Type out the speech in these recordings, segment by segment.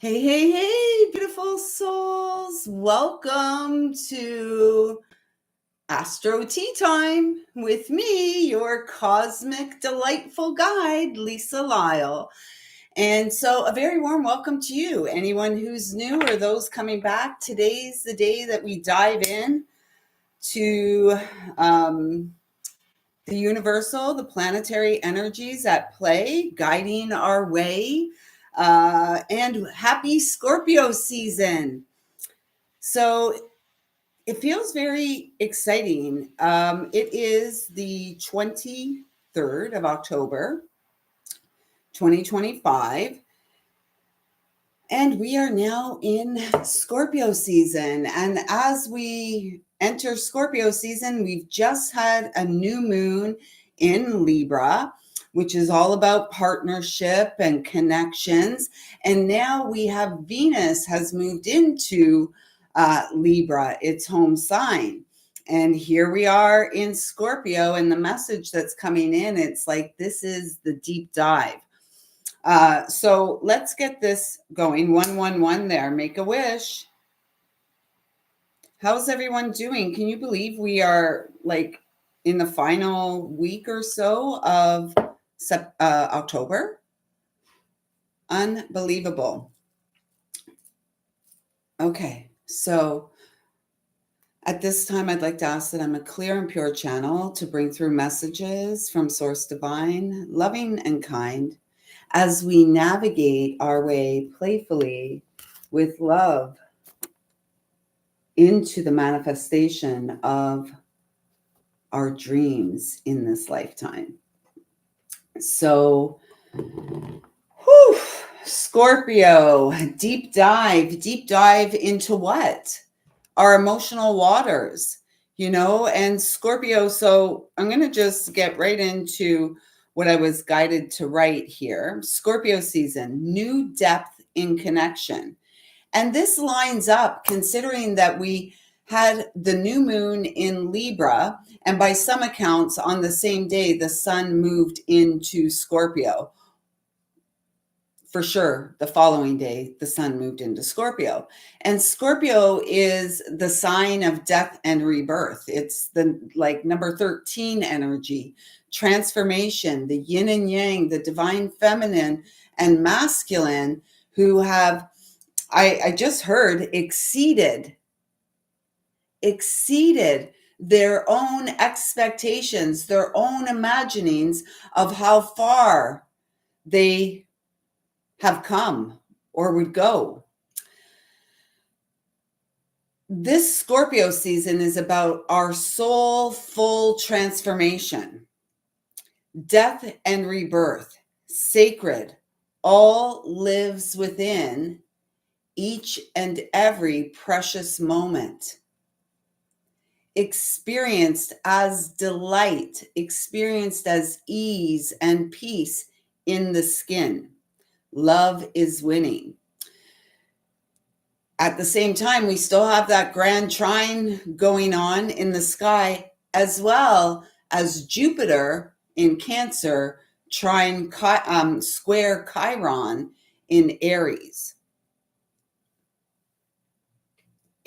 Hey, hey, hey, beautiful souls. Welcome to Astro Tea Time with me, your cosmic delightful guide, lisalyle. And so, a very warm welcome to you, anyone who's new or those coming back. Today's the day that we dive in to the universal, the planetary energies at play, guiding our way. And happy Scorpio season. So it feels very exciting. It is the 23rd of October, 2025. And we are now in Scorpio season. And as we enter Scorpio season, we've just had a new moon in Libra, which is all about partnership and connections. And now we have Venus has moved into Libra, its home sign. And here we are in Scorpio, and the message that's coming in, it's like this is the deep dive. So let's get this going. 111 there. Make a wish. How's everyone doing? Can you believe we are like in the final week or so of October? Unbelievable. Okay, so at this time, I'd like to ask that I'm a clear and pure channel to bring through messages from Source Divine, loving and kind, as we navigate our way playfully with love into the manifestation of our dreams in this lifetime. So, Scorpio, deep dive into what? Our emotional waters, and Scorpio. So I'm going to just get right into what I was guided to write here. Scorpio season, new depth in connection. And this lines up considering that we had the new moon in Libra, and by some accounts, on the same day, the sun moved into Scorpio. For sure, the following day, the sun moved into Scorpio. And Scorpio is the sign of death and rebirth. It's the number 13 energy, transformation, the yin and yang, the divine feminine and masculine who have, I just heard, exceeded their own expectations, their own imaginings of how far they have come or would go. This Scorpio season is about our soulful transformation, death and rebirth, sacred, all lives within each and every precious moment. Experienced as delight, experienced as ease and peace in the skin. Love is winning. At the same time, we still have that grand trine going on in the sky, as well as Jupiter in Cancer trine square Chiron in Aries.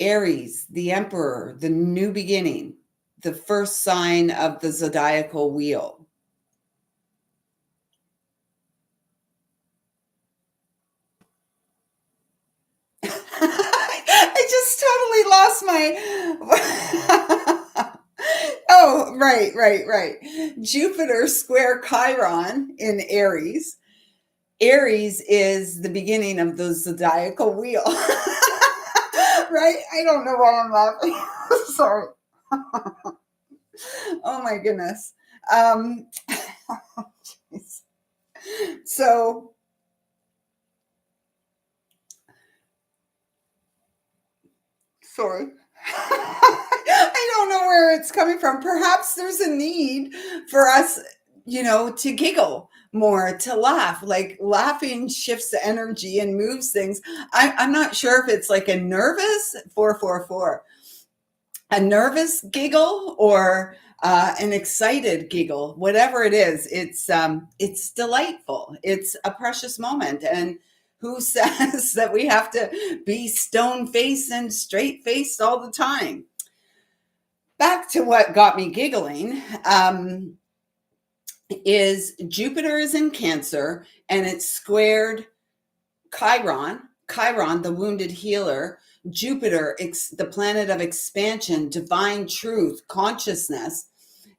Aries, the emperor, the new beginning, the first sign of the zodiacal wheel. I just totally lost my. Oh, right. Jupiter square Chiron in Aries. Aries is the beginning of the zodiacal wheel. Right? I don't know why I'm laughing. Sorry. Oh my goodness. So sorry. I don't know where it's coming from. Perhaps there's a need for us, to giggle more, to laugh. Like laughing shifts the energy and moves things. I'm not sure if it's like a nervous 444, a nervous giggle or an excited giggle. Whatever it is, it's delightful. It's a precious moment. And Who says that we have to be stone-faced and straight-faced all the time? Back to what got me giggling, is Jupiter is in Cancer, and it's squared Chiron, the wounded healer, Jupiter, the planet of expansion, divine truth, consciousness,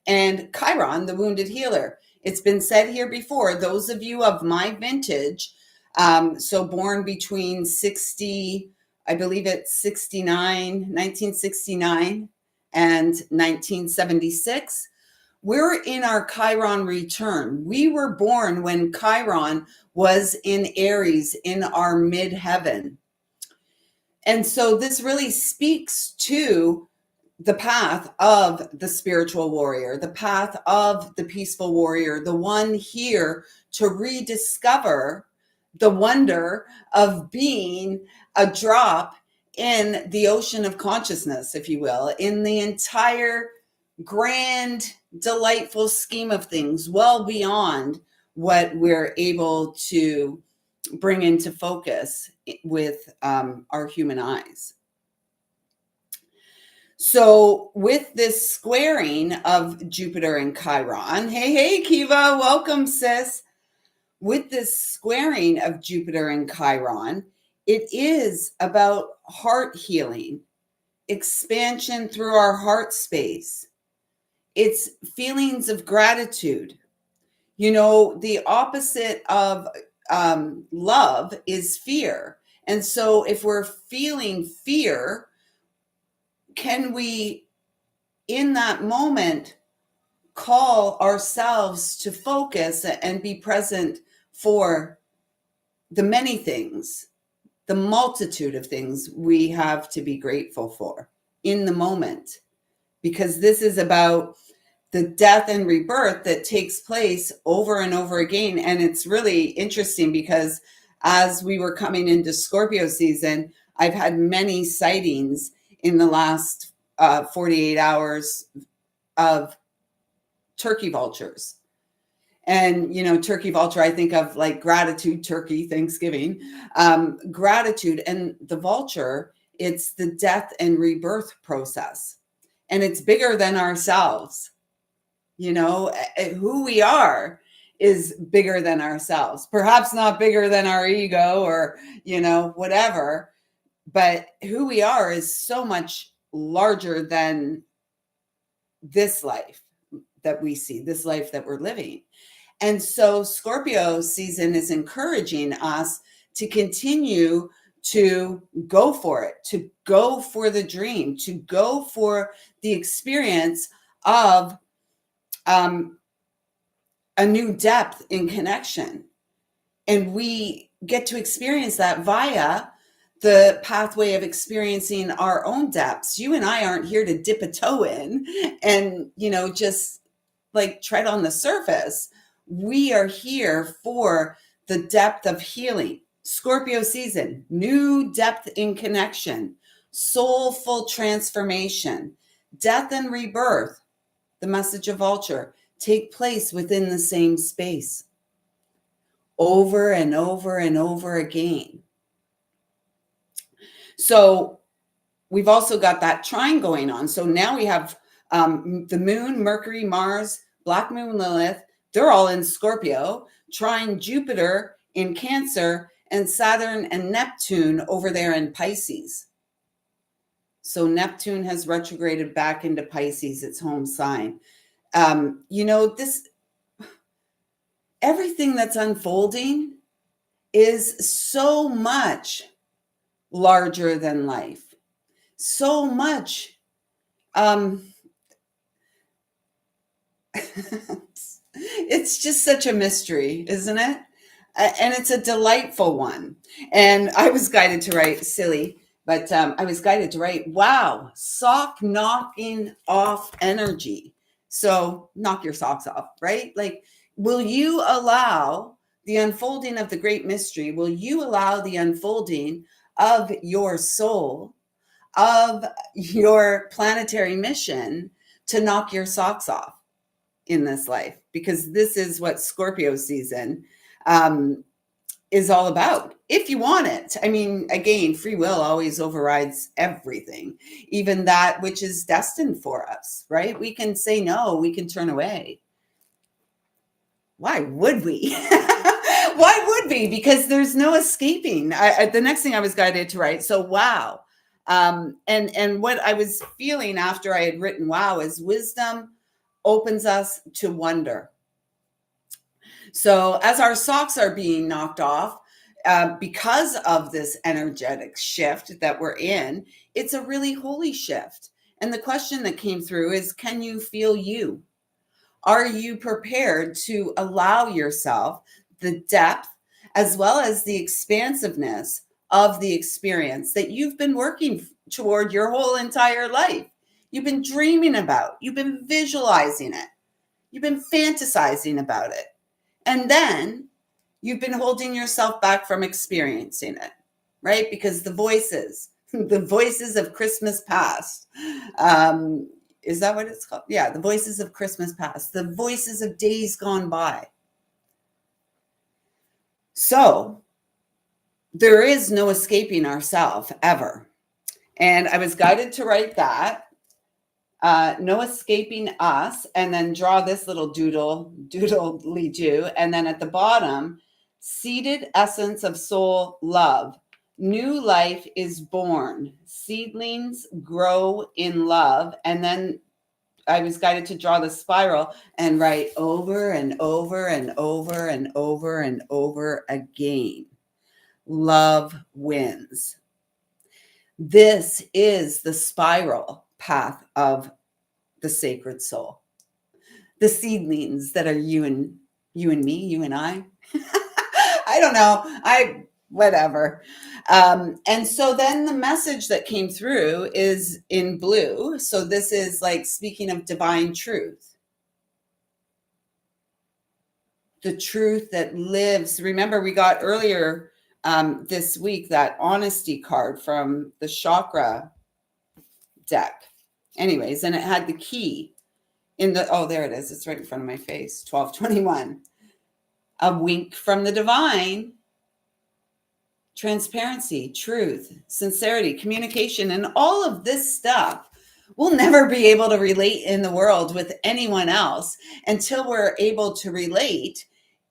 and Chiron, the wounded healer. It's been said here before, those of you of my vintage, so born between 60, I believe it's 1969 and 1976, we're in our Chiron return. We were born when Chiron was in Aries in our midheaven. And so this really speaks to the path of the spiritual warrior, the path of the peaceful warrior, the one here to rediscover the wonder of being a drop in the ocean of consciousness, if you will, in the entire grand, delightful scheme of things, well beyond what we're able to bring into focus with our human eyes. So with this squaring of Jupiter and Chiron, hey, Kiva, welcome, sis. With this squaring of Jupiter and Chiron, it is about heart healing, expansion through our heart space. It's feelings of gratitude. You know, the opposite of love is fear. And so if we're feeling fear, can we, in that moment, call ourselves to focus and be present for the many things, the multitude of things we have to be grateful for in the moment? Because this is about the death and rebirth that takes place over and over again. And it's really interesting because as we were coming into Scorpio season, I've had many sightings in the last 48 hours of turkey vultures. And, you know, turkey vulture, I think of like gratitude, turkey, Thanksgiving, gratitude. And the vulture, it's the death and rebirth process. And it's bigger than ourselves. You know, who we are is bigger than ourselves. Perhaps not bigger than our ego or, you know, whatever. But who we are is so much larger than this life that we see, this life that we're living. And so Scorpio season is encouraging us to continue to go for it, to go for the dream, to go for the experience of a new depth in connection. And we get to experience that via the pathway of experiencing our own depths. You and I aren't here to dip a toe in and, you know, just like tread on the surface. We are here for the depth of healing. Scorpio season, new depth in connection, soulful transformation, death and rebirth, the message of vulture, take place within the same space over and over and over again. So we've also got that trine going on. So now we have the moon, Mercury, Mars, Black Moon, Lilith, they're all in Scorpio, trine Jupiter in Cancer, and Saturn and Neptune over there in Pisces. So Neptune has retrograded back into Pisces, its home sign. You know, this, everything that's unfolding is so much larger than life, so much. It's just such a mystery, isn't it? And it's a delightful one. And I was guided to write silly, but I was guided to write, wow, sock knocking off energy. So knock your socks off, right? Like, will you allow the unfolding of the great mystery? Will you allow the unfolding of your soul, of your planetary mission to knock your socks off in this life? Because this is what Scorpio season is all about, if you want it. I mean, again, free will always overrides everything, even that which is destined for us, right? We can say no, we can turn away. Why would we? Why would we? Because there's no escaping. The next thing I was guided to write, so wow. And what I was feeling after I had written wow is wisdom opens us to wonder. So as our socks are being knocked off, because of this energetic shift that we're in, it's a really holy shift. And the question that came through is, can you feel you? Are you prepared to allow yourself the depth as well as the expansiveness of the experience that you've been working toward your whole entire life? You've been dreaming about, you've been visualizing it, you've been fantasizing about it. And then you've been holding yourself back from experiencing it, right? Because the voices of Christmas past, is that what it's called? Yeah, the voices of Christmas past, the voices of days gone by. So there is no escaping ourself ever. And I was guided to write that. No escaping us, and then draw this little doodly do. And then at the bottom, seeded essence of soul love. New life is born. Seedlings grow in love. And then I was guided to draw the spiral and write over and over and over and over and over again. Love wins. This is the spiral path of the sacred soul. The seedlings that are you and me, you and I. I don't know. Whatever. And so then the message that came through is in blue. So this is like speaking of divine truth. The truth that lives. Remember, we got earlier this week that honesty card from the chakra deck. Anyways, and it had the key in the, oh, there it is. It's right in front of my face. 1221. A wink from the divine. Transparency, truth, sincerity, communication, and all of this stuff we'll never be able to relate in the world with anyone else until we're able to relate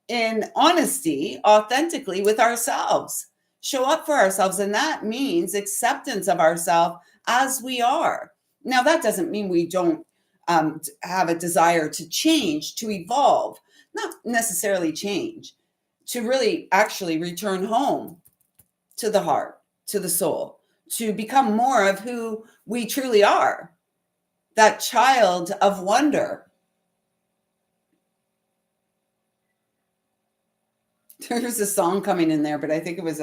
in honesty, authentically with ourselves. Show up for ourselves. And that means acceptance of ourselves as we are. Now, that doesn't mean we don't have a desire to change, to evolve, not necessarily change, to really actually return home to the heart, to the soul, to become more of who we truly are, that child of wonder. There's a song coming in there, but I think it was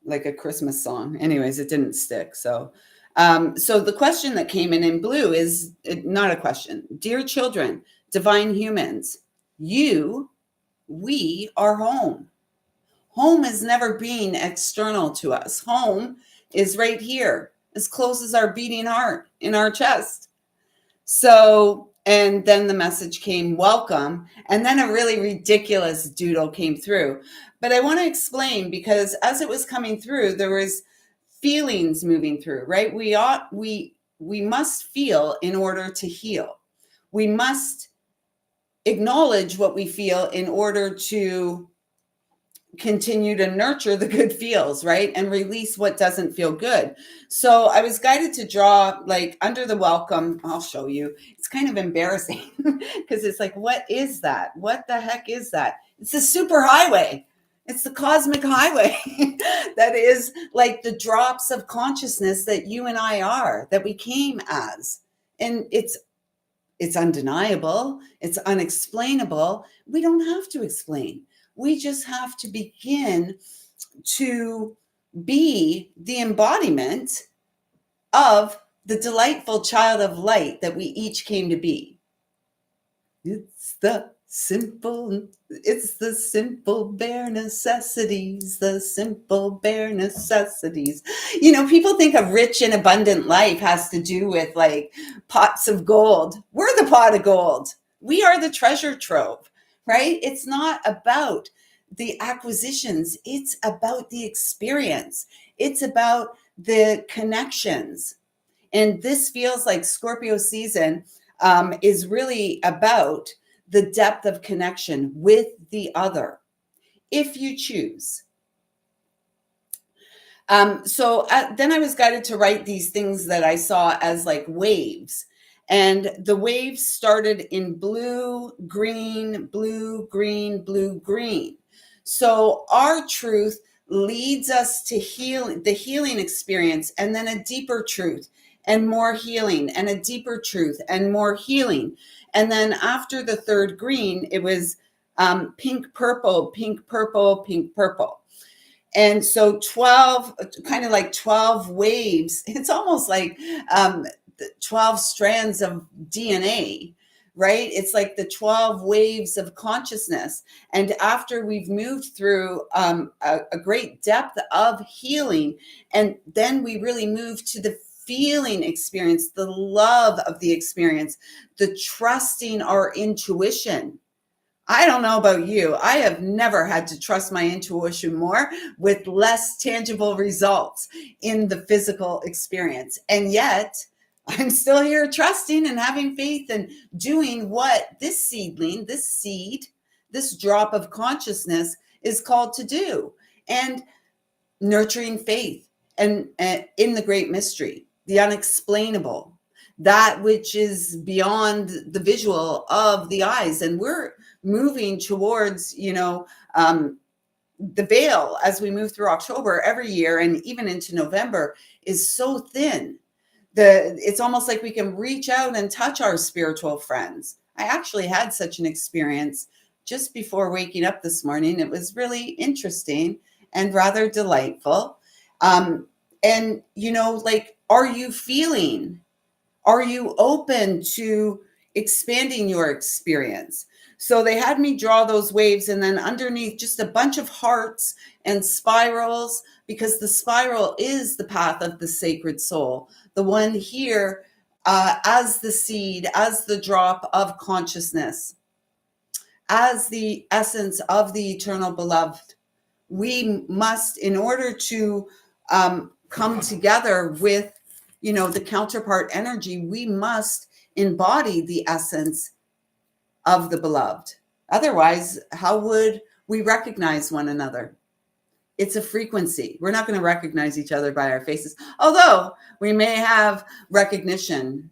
like a Christmas song. Anyways, it didn't stick. So the question that came in blue is not a question. Dear children, divine humans, we are home. Home is never being external to us. Home is right here, as close as our beating heart in our chest. So, and then the message came, welcome. And then a really ridiculous doodle came through. But I want to explain, because as it was coming through, there was feelings moving through, right? We must feel in order to heal. We must acknowledge what we feel in order to continue to nurture the good feels, right? And release what doesn't feel good. So I was guided to draw, like, under the welcome. I'll show you. It's kind of embarrassing because it's like, what is that? What the heck is that? It's the super highway. It's the cosmic highway that is like the drops of consciousness that you and I are, that we came as. And it's undeniable. It's unexplainable. We don't have to explain. We just have to begin to be the embodiment of the delightful child of light that we each came to be. It's the simple bare necessities, the simple bare necessities. You know, people think a rich and abundant life has to do with like pots of gold. We're the pot of gold. We are the treasure trove, right? It's not about the acquisitions. It's about the experience. It's about the connections. And this feels like Scorpio season is really about the depth of connection with the other, if you choose. Then I was guided to write these things that I saw as like waves. And the waves started in blue, green, blue, green, blue, green. So our truth leads us to healing, the healing experience, and then a deeper truth and more healing, and a deeper truth and more healing. And then after the third green, it was pink, purple, pink, purple, pink, purple. And so 12, kind of like 12 waves. It's almost like 12 strands of DNA, right? It's like the 12 waves of consciousness. And after we've moved through a great depth of healing, and then we really move to the feeling experience, the love of the experience, the trusting our intuition. I don't know about you. I have never had to trust my intuition more with less tangible results in the physical experience. And yet, I'm still here trusting and having faith and doing what this seedling, this seed, this drop of consciousness is called to do. And nurturing faith and in the great mystery, the unexplainable, that which is beyond the visual of the eyes. And we're moving towards, the veil as we move through October every year and even into November is so thin. It's almost like we can reach out and touch our spiritual friends. I actually had such an experience just before waking up this morning. It was really interesting and rather delightful. And, are you feeling? Are you open to expanding your experience? So they had me draw those waves, and then underneath just a bunch of hearts and spirals, because the spiral is the path of the sacred soul. The one here as the seed, as the drop of consciousness, as the essence of the eternal beloved. We must, in order to come together with, the counterpart energy, we must embody the essence of the beloved. Otherwise, how would we recognize one another? It's a frequency. We're not going to recognize each other by our faces, although we may have recognition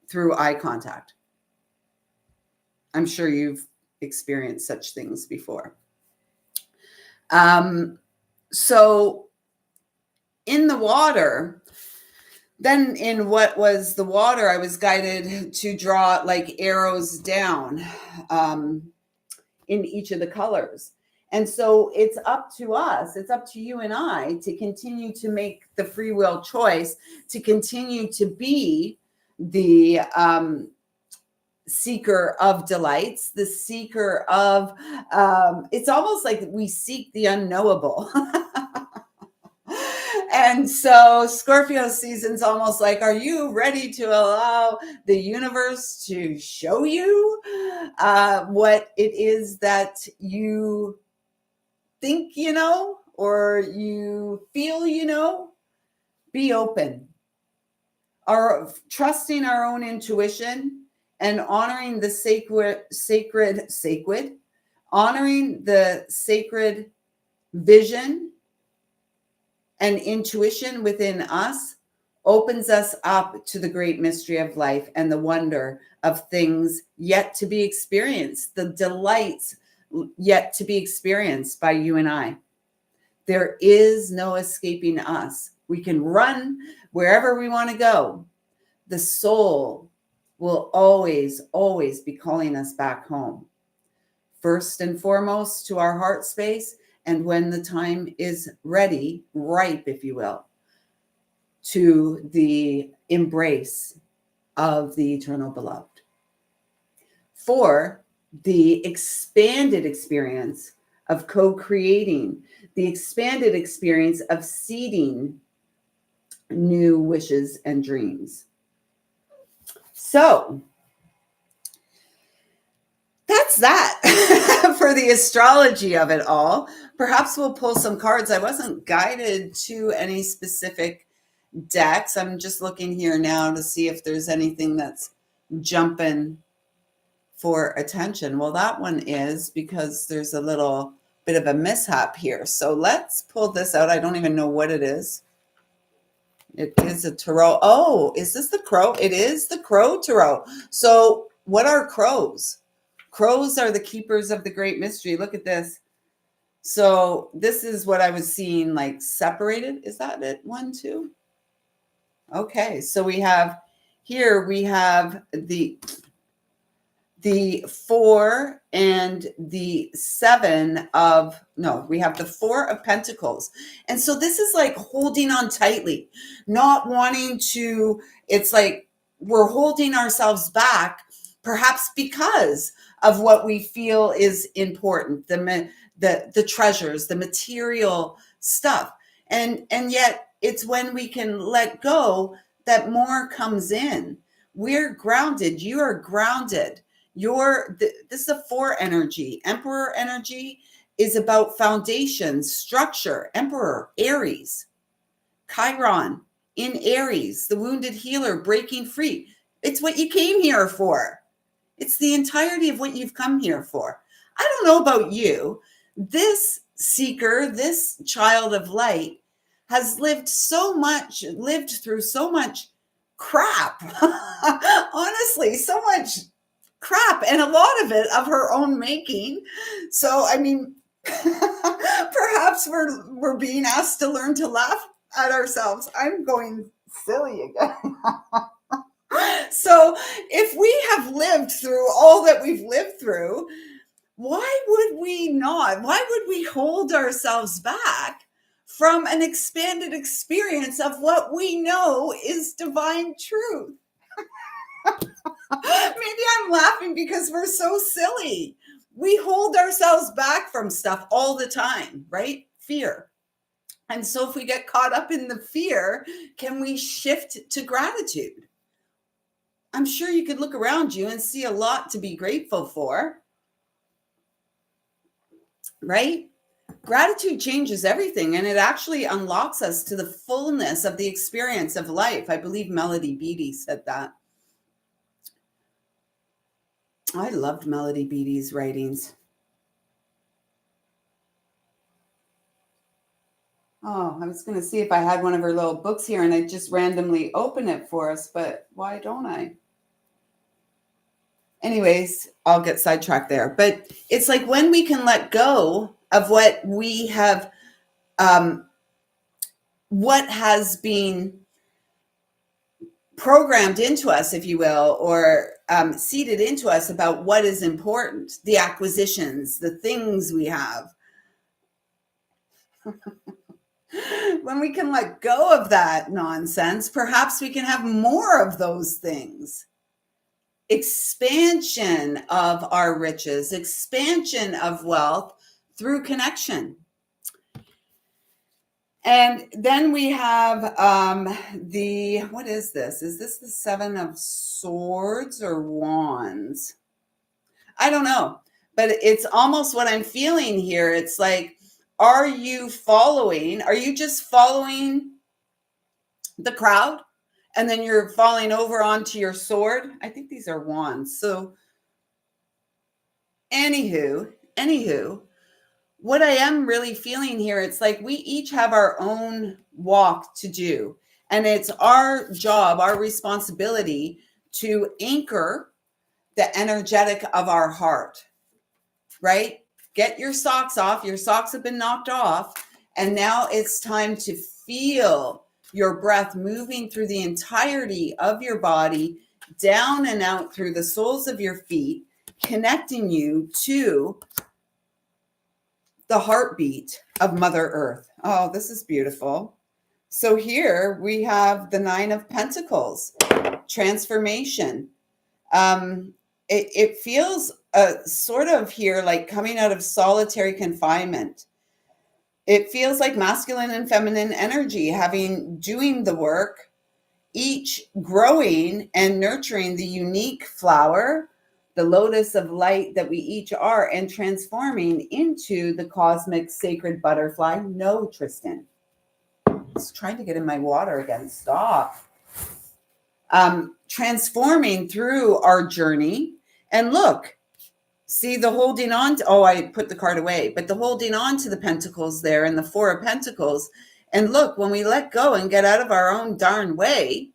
through eye contact. I'm sure you've experienced such things before. So in the water, then in what was the water, I was guided to draw like arrows down in each of the colors. And so it's up to us, it's up to you and I to continue to make the free will choice, to continue to be the seeker of delights, the seeker of, it's almost like we seek the unknowable. And so Scorpio season's almost like, are you ready to allow the universe to show you what it is that you think you know, or you feel you know? Be open. Trusting our own intuition and honoring the sacred, honoring the sacred vision and intuition within us opens us up to the great mystery of life and the wonder of things yet to be experienced, the delights yet to be experienced by you and I. There is no escaping us. We can run wherever we want to go. The soul will always, always be calling us back home. First and foremost to our heart space, and when the time is ready, ripe, if you will, to the embrace of the eternal beloved. For the expanded experience of co-creating, the expanded experience of seeding new wishes and dreams. So that's that for the astrology of it all. Perhaps we'll pull some cards. I wasn't guided to any specific decks. I'm just looking here now to see if there's anything that's jumping for attention. Well, that one is, because there's a little bit of a mishap here. So let's pull this out. I don't even know what it is. It is a tarot. Oh, is this the crow? It is the crow tarot. So what are crows? Crows are the keepers of the great mystery. Look at this. So this is what I was seeing, like separated. Is that it? 1, 2. Okay. So we have the 4 and the 7 of, no, we have the 4 of Pentacles. And so this is like holding on tightly, not wanting to, it's like we're holding ourselves back, perhaps because of what we feel is important, the treasures, the material stuff. And yet it's when we can let go that more comes in. We're grounded. You are grounded. This is a 4 energy. Emperor energy is about foundation, structure. Emperor, Aries. Chiron in Aries, the wounded healer, breaking free. It's what you came here for. It's the entirety of what you've come here for. I don't know about you. This seeker, this child of light, has lived through so much crap. Honestly, so much crap, and a lot of it of her own making. So, I mean, perhaps we're being asked to learn to laugh at ourselves. I'm going silly again. So, if we have lived through all that we've lived through, why would we not? Why would we hold ourselves back from an expanded experience of what we know is divine truth? Maybe I'm laughing because we're so silly. We hold ourselves back from stuff all the time, right? Fear. And so if we get caught up in the fear, can we shift to gratitude? I'm sure you could look around you and see a lot to be grateful for, right? Gratitude changes everything, and it actually unlocks us to the fullness of the experience of life. I believe Melody Beattie said that. I loved Melody Beattie's writings. Oh, I was going to see if I had one of her little books here and I'd just randomly open it for us, but why don't I? Anyways, I'll get sidetracked there. But it's like when we can let go of what we have, what has been programmed into us, if you will, or seeded into us about what is important, the acquisitions, the things we have. When we can let go of that nonsense, perhaps we can have more of those things. Expansion of our riches, expansion of wealth through connection. And then we have what is this? Is this the 7 of Swords or Wands? I don't know, but it's almost what I'm feeling here. It's like, are you just following the crowd? And then you're falling over onto your sword. I think these are wands. So anywho, what I am really feeling here, it's like we each have our own walk to do. And it's our job, our responsibility to anchor the energetic of our heart, right? Get your socks off. Your socks have been knocked off. And now it's time to feel your breath moving through the entirety of your body, down and out through the soles of your feet, connecting you to the heartbeat of Mother Earth. Oh, this is beautiful. So here we have the 9 of Pentacles, transformation. It feels sort of here like coming out of solitary confinement. It feels like masculine and feminine energy doing the work, each growing and nurturing the unique flower, the lotus of light that we each are, and transforming into the cosmic sacred butterfly. No, Tristan. It's trying to get in my water again. Stop. Transforming through our journey. And look, see the holding on to, I put the card away, but the holding on to the pentacles there and the Four of Pentacles. And look, when we let go and get out of our own darn way,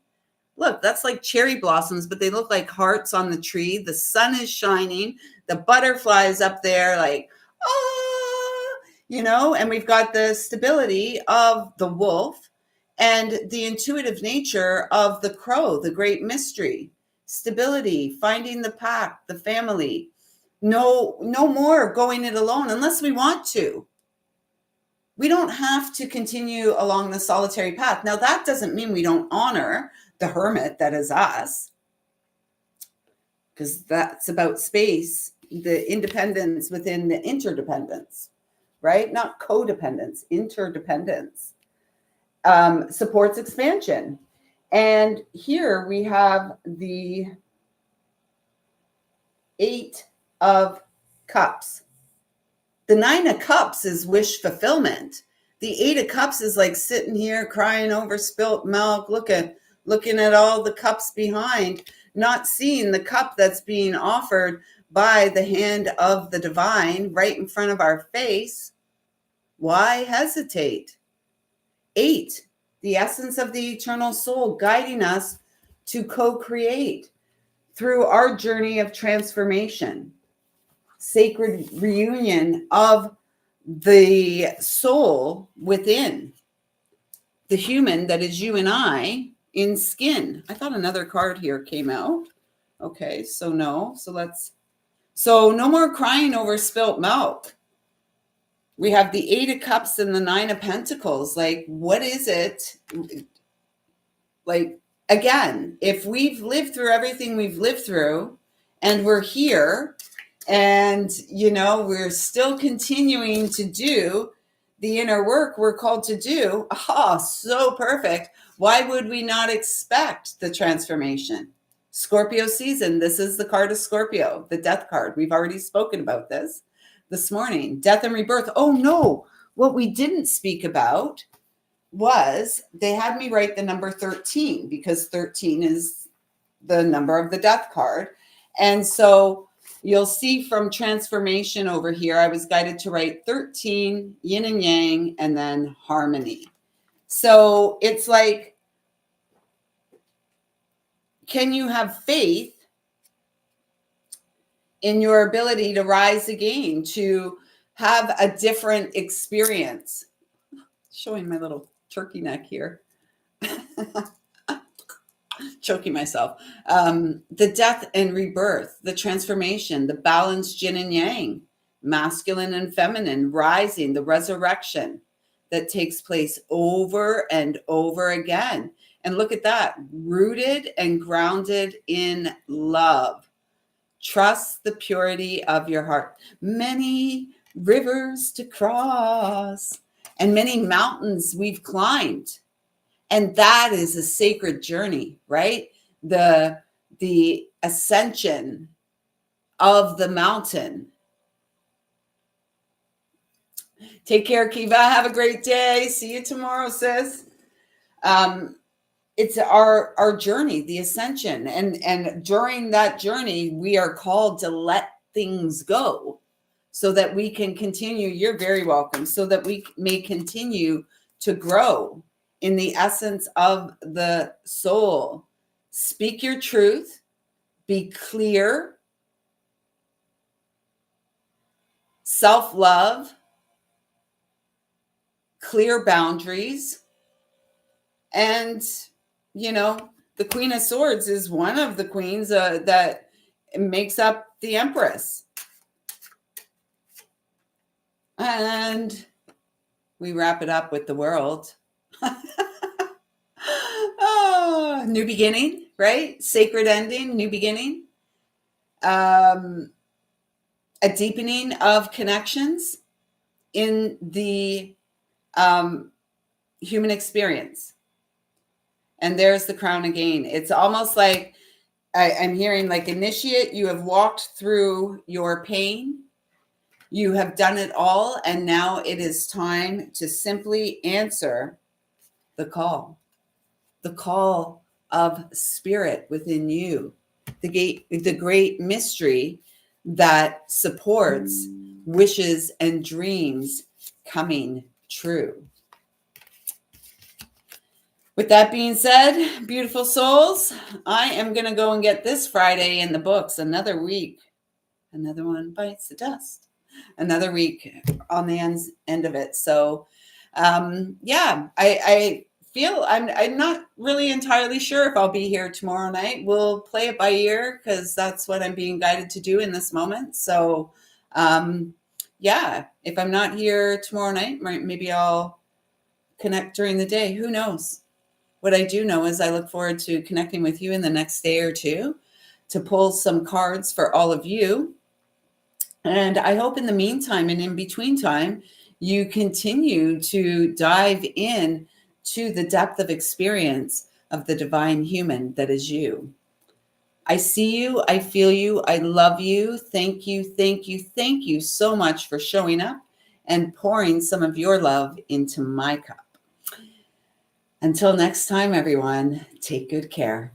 look, that's like cherry blossoms, but they look like hearts on the tree. The sun is shining. The butterflies up there like, and we've got the stability of the wolf and the intuitive nature of the crow, the great mystery, stability, finding the pack, the family. No more going it alone unless we want to. We don't have to continue along the solitary path. Now, that doesn't mean we don't honor the hermit that is us, because that's about space, the independence within the interdependence, right? Not codependence, interdependence. Supports expansion. And here we have the 8 of Cups. The 9 of Cups is wish fulfillment. The 8 of Cups is like sitting here crying over spilt milk, looking at all the cups behind, not seeing the cup that's being offered by the hand of the divine right in front of our face. Why hesitate? 8, the essence of the eternal soul guiding us to co-create through our journey of transformation. Sacred reunion of the soul within the human that is you and I in skin. I thought another card here came out. Okay, so no. So no more crying over spilt milk. We have the 8 of Cups and the 9 of Pentacles. Like, what is it? Like, again, if we've lived through everything we've lived through and we're here and, we're still continuing to do the inner work we're called to do, so perfect. Why would we not expect the transformation? Scorpio season. This is the card of Scorpio, the death card. We've already spoken about this morning. Death and rebirth. Oh, no. What we didn't speak about was they had me write the number 13 because 13 is the number of the death card. And so you'll see from transformation over here, I was guided to write 13, yin and yang, and then harmony. So it's like, can you have faith in your ability to rise again, to have a different experience? Showing my little turkey neck here. Choking myself. The death and rebirth, the transformation, the balanced yin and yang, masculine and feminine, rising, the resurrection that takes place over and over again. And look at that, rooted and grounded in love. Trust the purity of your heart. Many rivers to cross and many mountains we've climbed. And that is a sacred journey, right? The ascension of the mountain. Take care, Kiva. Have a great day. See you tomorrow, sis. It's our journey, the ascension. And during that journey, we are called to let things go so that we can continue. You're very welcome. So that we may continue to grow in the essence of the soul. Speak your truth. Be clear. Self-love. Clear boundaries. And, the Queen of Swords is one of the queens that makes up the Empress. And we wrap it up with the World. New beginning, right? Sacred ending, new beginning. A deepening of connections in the human experience. And there's the crown again. It's almost like I'm hearing like initiate, you have walked through your pain. You have done it all. And now it is time to simply answer the call of spirit within you, the great mystery that supports wishes and dreams coming true. With that being said, beautiful souls, I am going to go and get this Friday in the books. Another week. Another one bites the dust. Another week on the end of it. So, I feel I'm not really entirely sure if I'll be here tomorrow night. We'll play it by ear because that's what I'm being guided to do in this moment. So, if I'm not here tomorrow night, maybe I'll connect during the day. Who knows? What I do know is I look forward to connecting with you in the next day or two to pull some cards for all of you. And I hope in the meantime and in between time, you continue to dive in to the depth of experience of the divine human that is you. I see you. I feel you. I love you. Thank you. Thank you. Thank you so much for showing up and pouring some of your love into my cup. Until next time, everyone, take good care.